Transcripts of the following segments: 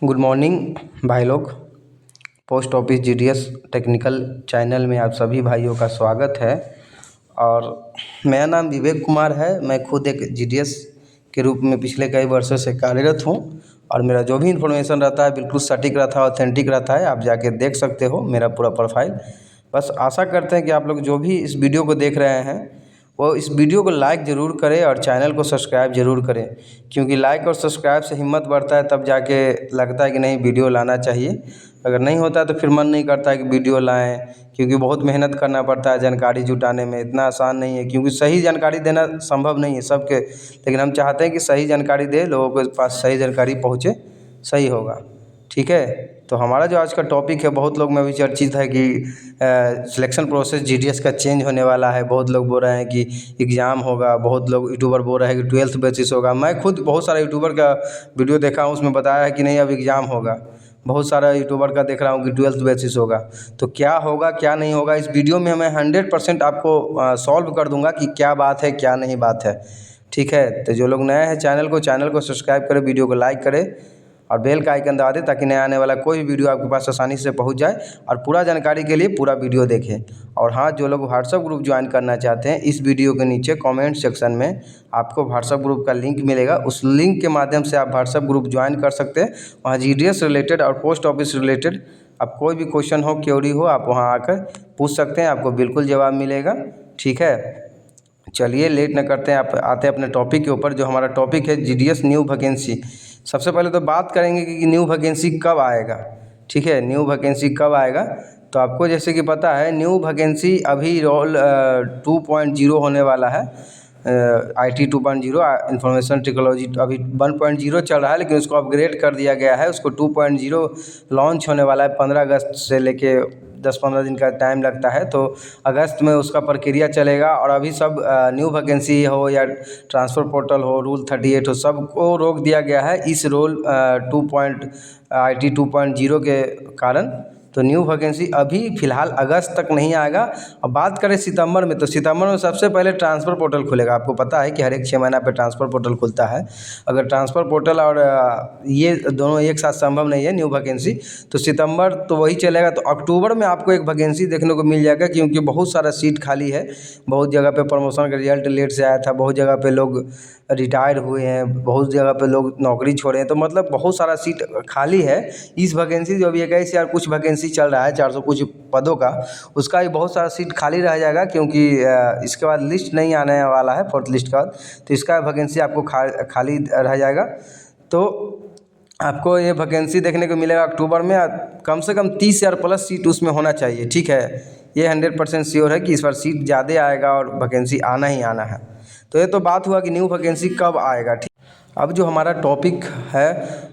Good morning भाई लोग। Post office GDS technical channel में आप सभी भाइयों का स्वागत है। और मेरा नाम विवेक कुमार है। मैं खुद एक जीडीएस के रूप में पिछले कई वर्षों से कार्यरत हूं और मेरा जो भी इन्फॉर्मेशन रहता है बिल्कुल सटीक रहता है, ऑथेंटिक रहता है। आप जाके देख सकते हो मेरा पूरा प्रोफाइल। बस आशा करते हैं कि आप लोग जो भी इस वीडियो को देख रहे हैं वो इस वीडियो को लाइक ज़रूर करें और चैनल को सब्सक्राइब ज़रूर करें, क्योंकि लाइक और सब्सक्राइब से हिम्मत बढ़ता है। तब जाके लगता है कि नहीं वीडियो लाना चाहिए। अगर नहीं होता है तो फिर मन नहीं करता है कि वीडियो लाएं, क्योंकि बहुत मेहनत करना पड़ता है जानकारी जुटाने में। इतना आसान नहीं है, क्योंकि सही जानकारी देना संभव नहीं है सबके, लेकिन हम चाहते हैं कि सही जानकारी दे, लोगों के पास सही जानकारी पहुँचे, सही होगा। ठीक है, तो हमारा जो आज का टॉपिक है बहुत लोग में भी चर्चित है कि सिलेक्शन प्रोसेस जीडीएस का चेंज होने वाला है। बहुत लोग बोल रहे हैं कि एग्ज़ाम होगा, बहुत लोग यूट्यूबर बोल रहे हैं कि 12th बेसिस होगा। मैं खुद बहुत सारा यूट्यूबर का वीडियो देखा हूँ, उसमें बताया है कि नहीं अब एग्ज़ाम होगा। बहुत सारा यूट्यूबर का देख रहा हूँ कि 12th बेसिस होगा। तो क्या होगा क्या नहीं होगा, इस वीडियो में मैं 100% आपको सॉल्व कर दूँगा कि क्या बात है क्या नहीं बात है। ठीक है, तो जो लोग नए हैं चैनल को सब्सक्राइब करें, वीडियो को लाइक करें और बेल का आइकन दबा दें, ताकि नया आने वाला कोई भी वीडियो आपके पास आसानी से पहुंच जाए। और पूरा जानकारी के लिए पूरा वीडियो देखें। और हाँ, जो लोग व्हाट्सएप ग्रुप ज्वाइन करना चाहते हैं, इस वीडियो के नीचे कमेंट सेक्शन में आपको व्हाट्सएप ग्रुप का लिंक मिलेगा। उस लिंक के माध्यम से आप व्हाट्सएप ग्रुप ज्वाइन कर सकते हैं। वहाँ जीडीएस रिलेटेड और पोस्ट ऑफिस रिलेटेड आप कोई भी क्वेश्चन हो, क्वेरी हो, आप वहाँ आकर पूछ सकते हैं, आपको बिल्कुल जवाब मिलेगा। ठीक है, चलिए लेट न करते हैं, आप आते हैं अपने टॉपिक के ऊपर। जो हमारा टॉपिक है जीडीएस न्यू वैकेंसी। सबसे पहले तो बात करेंगे कि न्यू वैकेंसी कब आएगा। ठीक है, न्यू वैकेंसी कब आएगा, तो आपको जैसे कि पता है न्यू वैकेंसी अभी रोल 2.0 होने वाला है। IT 2.0 इंफॉर्मेशन टेक्नोलॉजी अभी 1.0 चल रहा है, लेकिन उसको अपग्रेड कर दिया गया है। उसको 2.0 लॉन्च होने वाला है 15 अगस्त से लेके 10-15 दिन का टाइम लगता है। तो अगस्त में उसका प्रक्रिया चलेगा। और अभी सब न्यू वैकेंसी हो या ट्रांसफ़र पोर्टल हो, रूल 38 हो, सबको रोक दिया गया है इस IT 2.0 के कारण। तो न्यू वैकेंसी अभी फ़िलहाल अगस्त तक नहीं आएगा। अब बात करें सितंबर में, तो सितंबर में सबसे पहले ट्रांसफ़र पोर्टल खुलेगा। आपको पता है कि हर एक 6 महीना पे ट्रांसफ़र पोर्टल खुलता है। अगर ट्रांसफ़र पोर्टल और ये दोनों एक साथ संभव नहीं है न्यू वैकेंसी, तो सितंबर तो वही चलेगा। तो अक्टूबर में आपको एक वैकेंसी देखने को मिल जाएगा, क्योंकि बहुत सारा सीट खाली है। बहुत जगह पे प्रमोशन का रिजल्ट लेट से आया था, बहुत जगह पे लोग रिटायर हुए हैं, बहुत जगह पे लोग नौकरी छोड़े हैं। तो मतलब बहुत सारा सीट खाली है। इस वैकेंसी जो अभी 21 कुछ वैकेंसी चल रहा है, 400 कुछ पदों का, उसका भी बहुत सारा सीट खाली रह जाएगा, क्योंकि इसके बाद लिस्ट नहीं आने वाला है, 4th लिस्ट का बाद। तो इसका वैकेंसी आपको खाली रह जाएगा। तो आपको ये वैकेंसी देखने को मिलेगा अक्टूबर में। कम से कम 30,000 प्लस सीट उसमें होना चाहिए। ठीक है, ये 100% श्योर है कि इस बार सीट ज़्यादा आएगा और वैकेंसी आना ही आना है। तो ये तो बात हुआ कि न्यू वैकेंसी कब आएगा। ठीक, अब जो हमारा टॉपिक है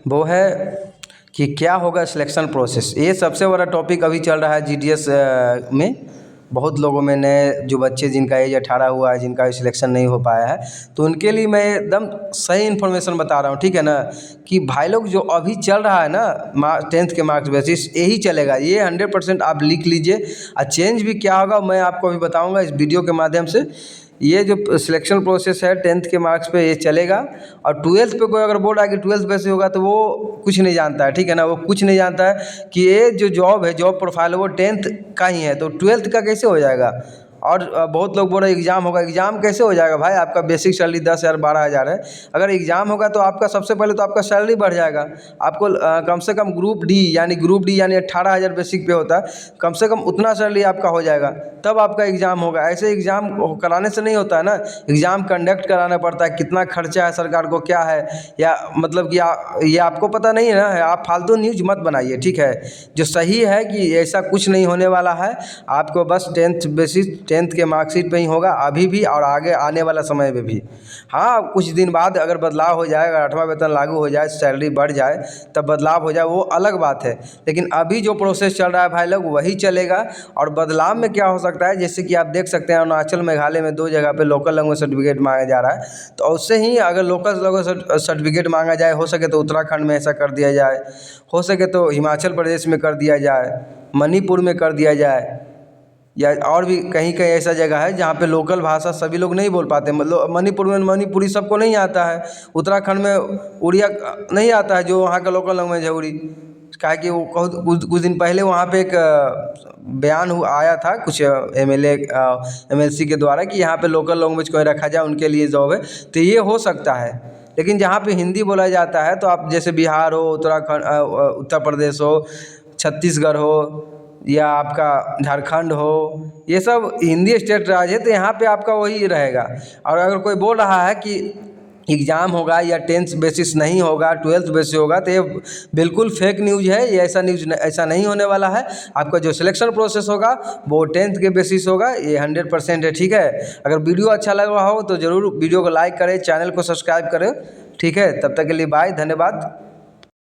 वो है कि क्या होगा सिलेक्शन प्रोसेस। ये सबसे बड़ा टॉपिक अभी चल रहा है जीडीएस में। बहुत लोगों में नए जो बच्चे जिनका एज 18 हुआ है, जिनका सिलेक्शन नहीं हो पाया है, तो उनके लिए मैं एकदम सही इन्फॉर्मेशन बता रहा हूँ। ठीक है ना, कि भाई लोग जो अभी चल रहा है ना 10th के मार्क्स बेसिस, यही चलेगा। ये 100% आप लिख लीजिए। और चेंज भी क्या होगा मैं आपको अभी बताऊँगा इस वीडियो के माध्यम से। ये जो सिलेक्शन प्रोसेस है 10th के मार्क्स पे ये चलेगा। और 12th पे कोई अगर बोल रहा है कि 12th बेसिस होगा, तो वो कुछ नहीं जानता है। ठीक है ना, वो कुछ नहीं जानता है कि ये जो जॉब है, जॉब प्रोफाइल है, वो 10th का ही है। तो 12th का कैसे हो जाएगा। और बहुत लोग बोल रहे हैं एग्ज़ाम होगा। एग्ज़ाम कैसे हो जाएगा भाई, आपका बेसिक सैलरी 10,000 12,000 है। अगर एग्ज़ाम होगा तो आपका सबसे पहले तो आपका सैलरी बढ़ जाएगा। आपको कम से कम ग्रुप डी यानी 18,000 बेसिक पे होता है, कम से कम उतना सैलरी आपका हो जाएगा, तब आपका एग्ज़ाम होगा। ऐसे एग्ज़ाम कराने से नहीं होता है ना। एग्ज़ाम कंडक्ट कराना पड़ता है, कितना खर्चा है सरकार को, क्या है, या मतलब कि ये आपको पता नहीं है ना। आप फालतू न्यूज़ मत बनाइए। ठीक है, जो सही है कि ऐसा कुछ नहीं होने वाला है। आपको बस 10th बेसिस 10th के मार्कशीट पे ही होगा, अभी भी और आगे आने वाला समय में भी। हाँ, कुछ दिन बाद अगर बदलाव हो जाए, अगर 8वां वेतन लागू हो जाए, सैलरी बढ़ जाए, तब बदलाव हो जाए, वो अलग बात है। लेकिन अभी जो प्रोसेस चल रहा है भाई लोग, वही चलेगा। और बदलाव में क्या हो सकता है, जैसे कि आप देख सकते हैं अरुणाचल मेघालय में 2 जगह पे लोकल लैंग्वेज सर्टिफिकेट मांगा जा रहा है। तो उससे ही अगर लोकल लैंग्वेज सर्टिफिकेट मांगा जाए, हो सके तो उत्तराखंड में ऐसा कर दिया जाए, हो सके तो हिमाचल प्रदेश में कर दिया जाए, मणिपुर में कर दिया जाए, या और भी कहीं कहीं ऐसा जगह है जहाँ पे लोकल भाषा सभी लोग नहीं बोल पाते। मतलब मणिपुर में मणिपुरी सबको नहीं आता है, उत्तराखंड में उड़िया नहीं आता है जो वहाँ का लोकल लैंग्वेज है उड़ी। काहे कि वो कुछ दिन पहले वहाँ पे एक बयान आया था कुछ MLC के द्वारा कि यहाँ पे लोकल लैंग्वेज को रखा जाए, उनके लिए जॉब है। तो ये हो सकता है, लेकिन जहाँ पे हिंदी बोला जाता है तो आप जैसे बिहार हो, उत्तराखंड, उत्तर प्रदेश हो, छत्तीसगढ़ हो या आपका झारखंड हो, ये सब हिंदी स्टेट राज्य है, तो यहाँ पे आपका वही रहेगा। और अगर कोई बोल रहा है कि एग्ज़ाम होगा या 10th बेसिस नहीं होगा, 12th बेसिस होगा, तो ये बिल्कुल फेक न्यूज़ है। ये ऐसा नहीं होने वाला है। आपका जो सिलेक्शन प्रोसेस होगा वो 10th के बेसिस होगा, ये 100% है। ठीक है, अगर वीडियो अच्छा लगा हो तो ज़रूर वीडियो को लाइक करें, चैनल को सब्सक्राइब करें। ठीक है, तब तक के लिए बाय, धन्यवाद।